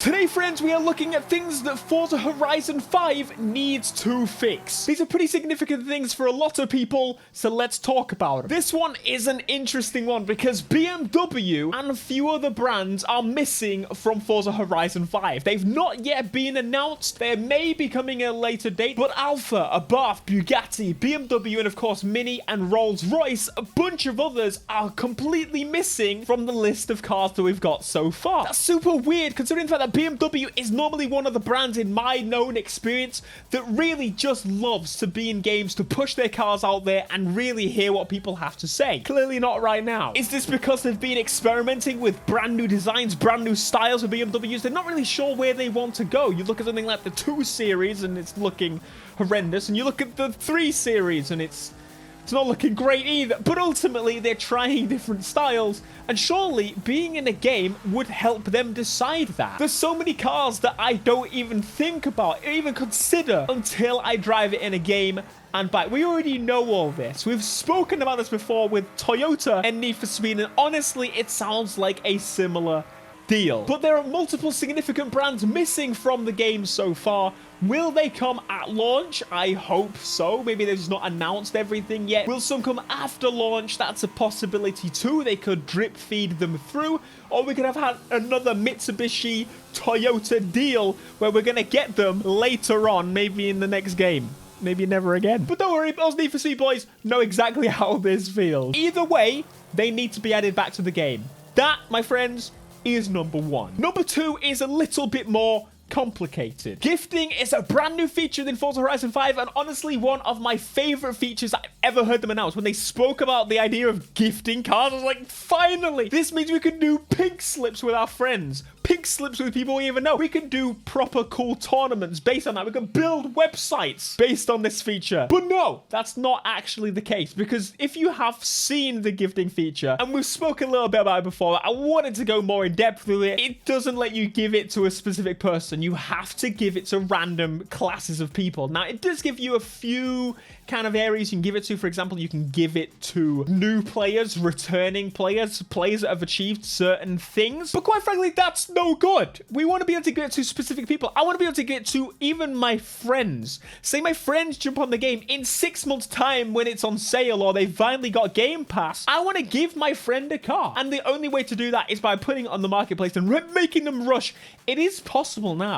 Today, friends, we are looking at things that Forza Horizon 5 needs to fix. These are pretty significant things for a lot of people, so let's talk about them. This one is an interesting one because BMW and a few other brands are missing from Forza Horizon 5. They've not yet been announced. They may be coming at a later date, but Alfa, Abarth, Bugatti, BMW, and of course Mini and Rolls-Royce, a bunch of others are completely missing from the list of cars that we've got so far. That's super weird considering the fact that BMW is normally one of the brands in my known experience that really just loves to be in games, to push their cars out there and really hear what people have to say. Clearly not right now. Is this because they've been experimenting with brand new designs, brand new styles of BMWs? They're not really sure where they want to go. You look at something like the 2 Series and it's looking horrendous, and you look at the 3 Series and it's not looking great either. But ultimately, they're trying different styles, and surely being in a game would help them decide that. There's so many cars that I don't even think about, even consider, until I drive it in a game and buy. We already know all this. We've spoken about this before with Toyota and Need for Speed, and honestly, it sounds like a similar deal. But there are multiple significant brands missing from the game so far. Will they come at launch? I hope so. Maybe they've just not announced everything yet. Will some come after launch? That's a possibility too. They could drip feed them through, or we could have had another Mitsubishi Toyota deal where we're gonna get them later on, maybe in the next game. Maybe never again. But don't worry, those Need for Speed boys know exactly how this feels. Either way, they need to be added back to the game. That, my friends, is number 1. Number 2 is a little bit more complicated. Gifting is a brand new feature in Forza Horizon 5, and honestly one of my favorite features I've ever heard them announce. When they spoke about the idea of gifting cars, I was like, finally! This means we can do pink slips with our friends. Pink slips with people we even know. We can do proper cool tournaments based on that. We can build websites based on this feature. But no, that's not actually the case, because if you have seen the gifting feature, and we've spoken a little bit about it before, I wanted to go more in depth with it. It doesn't let you give it to a specific person. You have to give it to random classes of people. Now, it does give you a few kind of areas you can give it to. For example, you can give it to new players, returning players, players that have achieved certain things. But quite frankly, that's no good. We want to be able to give it to specific people. I want to be able to give it to even my friends. Say my friends jump on the game in 6 months' time when it's on sale or they've finally got Game Pass. I want to give my friend a car. And the only way to do that is by putting it on the marketplace and making them rush. It is possible now.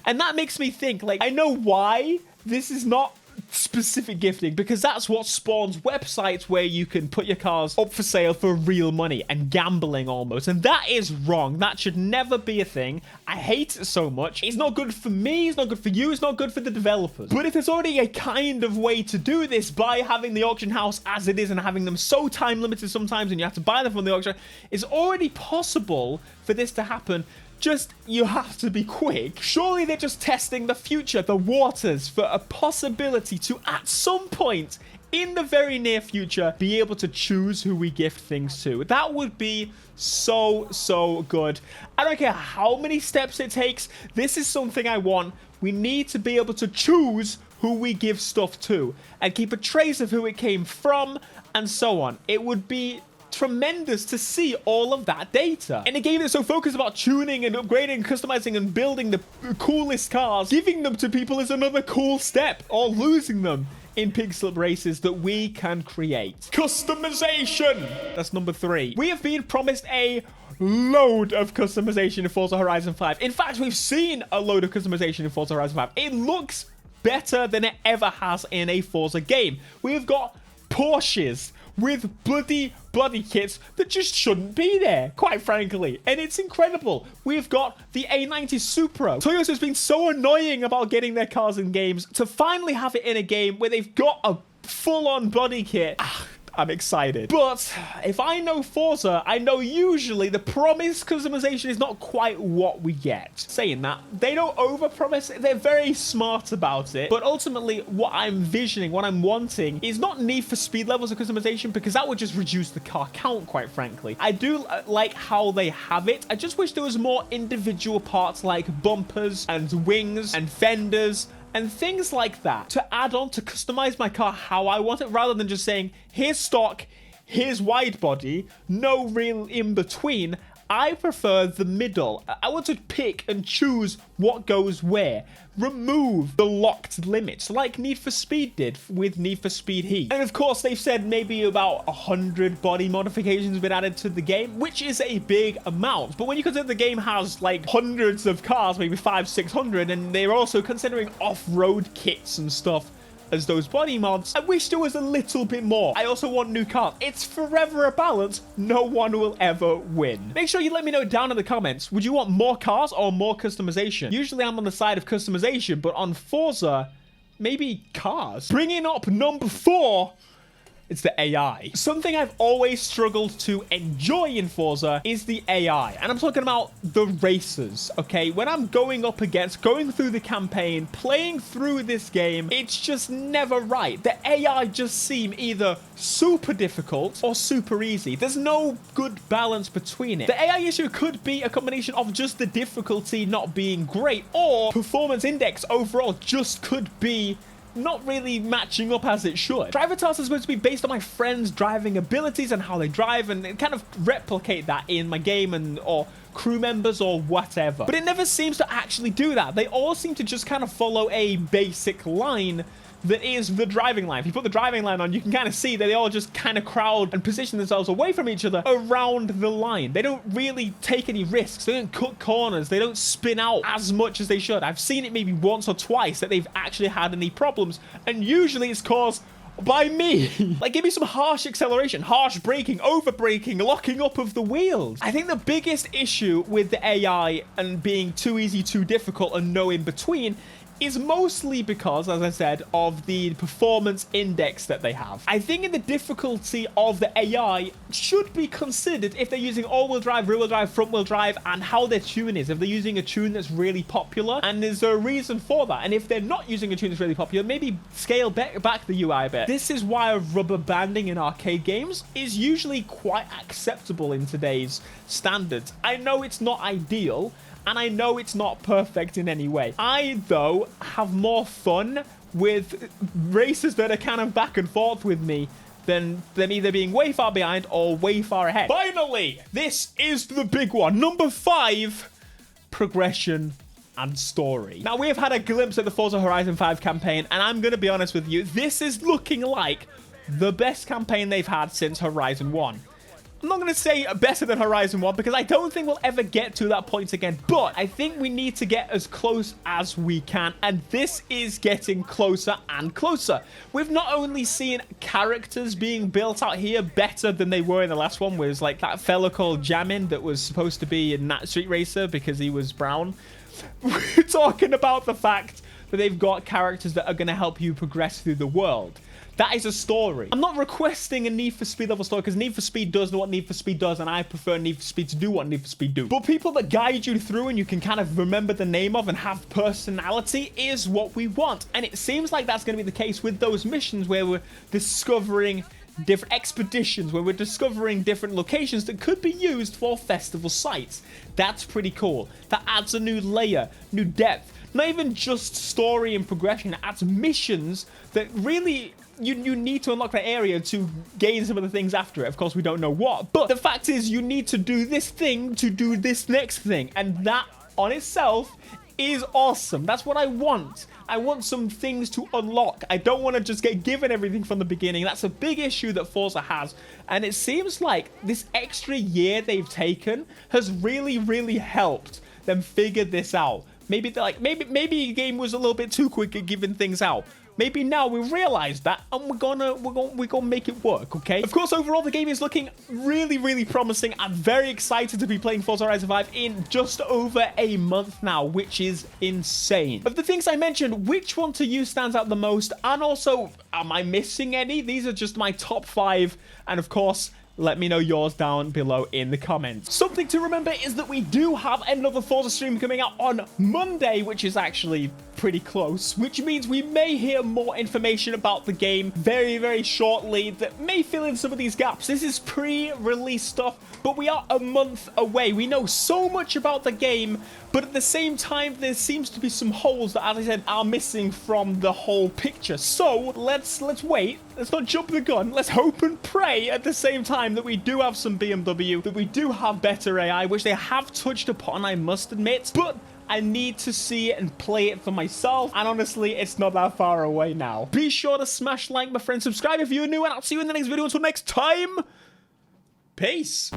And that makes me think, like, I know why this is not specific gifting, because that's what spawns websites where you can put your cars up for sale for real money and gambling almost, and that is wrong. That should never be a thing. I hate it so much. It's not good for me, it's not good for you, it's not good for the developers. But if there's already a kind of way to do this by having the auction house as it is and having them so time limited sometimes and you have to buy them from the auction, it's already possible for this to happen. Just, you have to be quick. Surely they're just testing the future, the waters, for a possibility to, at some point in the very near future, be able to choose who we gift things to. That would be so good. I don't care how many steps it takes. This is something I want. We need to be able to choose who we give stuff to and keep a trace of who it came from and so on. It would be tremendous to see all of that data. In a game that's so focused about tuning and upgrading, customizing and building the coolest cars, giving them to people is another cool step, or losing them in pig slip races that we can create. Customization! That's number 3. We have been promised a load of customization in Forza Horizon 5. In fact, we've seen a load of customization in Forza Horizon 5. It looks better than it ever has in a Forza game. We have got Porsches with bloody kits that just shouldn't be there, quite frankly. And it's incredible. We've got the A90 Supra. Toyota's been so annoying about getting their cars in games. To finally have it in a game where they've got a full-on body kit, I'm excited. But if I know Forza, I know usually the promised customization is not quite what we get. Saying that, they don't overpromise. They're very smart about it. But ultimately, what I'm visioning, what I'm wanting, is not Need for Speed levels of customization, because that would just reduce the car count, quite frankly. I do like how they have it. I just wish there was more individual parts like bumpers and wings and fenders and things like that to add on to customize my car how I want it, rather than just saying, here's stock, here's wide body, no real in between. I prefer the middle. I want to pick and choose what goes where. Remove the locked limits like Need for Speed did with Need for Speed Heat. And of course, they've said maybe about 100 body modifications have been added to the game, which is a big amount. But when you consider the game has like hundreds of cars, maybe 500-600, and they're also considering off-road kits and stuff as those body mods, I wish there was a little bit more. I also want new cars. It's forever a balance. No one will ever win. Make sure you let me know down in the comments. Would you want more cars or more customization? Usually I'm on the side of customization, but on Forza, maybe cars. Bringing up number 4, it's the AI. Something I've always struggled to enjoy in Forza is the AI. And I'm talking about the racers, okay? When I'm going through the campaign, playing through this game, it's just never right. The AI just seem either super difficult or super easy. There's no good balance between it. The AI issue could be a combination of just the difficulty not being great, or performance index overall just could be not really matching up as it should. Driver tasks is supposed to be based on my friends' driving abilities and how they drive, and kind of replicate that in my game or crew members or whatever. But it never seems to actually do that. They all seem to just kind of follow a basic line that is the driving line. If you put the driving line on, you can kind of see that they all just kind of crowd and position themselves away from each other around the line. They don't really take any risks. They don't cut corners. They don't spin out as much as they should. I've seen it maybe once or twice that they've actually had any problems, and usually it's caused by me. Like, give me some harsh acceleration, harsh braking, over braking, locking up of the wheels. I think the biggest issue with the AI and being too easy, too difficult, and no in between is mostly because, as I said, of the performance index that they have. I think in the difficulty of the AI should be considered if they're using all-wheel drive, rear-wheel drive, front-wheel drive, and how their tune is. If they're using a tune that's really popular, and there's a reason for that. And if they're not using a tune that's really popular, maybe scale back the UI a bit. This is why rubber banding in arcade games is usually quite acceptable in today's standards. I know it's not ideal, and I know it's not perfect in any way. I, though, have more fun with races that are kind of back and forth with me than them either being way far behind or way far ahead. Finally, this is the big one. Number 5, progression and story. Now, we have had a glimpse at the Forza Horizon 5 campaign, and I'm going to be honest with you, this is looking like the best campaign they've had since Horizon 1. I'm not going to say better than Horizon 1 because I don't think we'll ever get to that point again, but I think we need to get as close as we can, and this is getting closer and closer. We've not only seen characters being built out here better than they were in the last one, where it's like that fella called Jamin that was supposed to be in that Street Racer because he was brown. We're talking about the fact that they've got characters that are going to help you progress through the world. That is a story. I'm not requesting a Need for Speed level story because Need for Speed does what Need for Speed does, and I prefer Need for Speed to do what Need for Speed do. But people that guide you through and you can kind of remember the name of and have personality is what we want. And it seems like that's going to be the case with those missions where we're discovering different expeditions, where we're discovering different locations that could be used for festival sites. That's pretty cool. That adds a new layer, new depth. Not even just story and progression, it adds missions that really you need to unlock that area to gain some of the things after it. Of course, we don't know what, but the fact is you need to do this thing to do this next thing, and that on itself is awesome. That's what I want. I want some things to unlock. I don't want to just get given everything from the beginning. That's a big issue that Forza has, and it seems like this extra year they've taken has really, really helped them figure this out. Maybe they're like, maybe the game was a little bit too quick at giving things out. Maybe now we realize that, and we're gonna make it work, okay? Of course, overall, the game is looking really, really promising. I'm very excited to be playing Forza Horizon 5 in just over a month now, which is insane. Of the things I mentioned, which one to you stands out the most? And also, am I missing any? These are just my top 5, and of course, let me know yours down below in the comments. Something to remember is that we do have another Forza stream coming out on Monday, which is actually pretty close, which means we may hear more information about the game very, very shortly that may fill in some of these gaps. This is pre-release stuff, but we are a month away. We know so much about the game, But at the same time, there seems to be some holes that, as I said, are missing from the whole picture. So let's wait. Let's not jump the gun. Let's hope and pray at the same time that we do have some BMW, that we do have better AI, which they have touched upon, I must admit. But I need to see it and play it for myself. And honestly, it's not that far away now. Be sure to smash like, my friend. Subscribe if you're new, and I'll see you in the next video. Until next time, peace.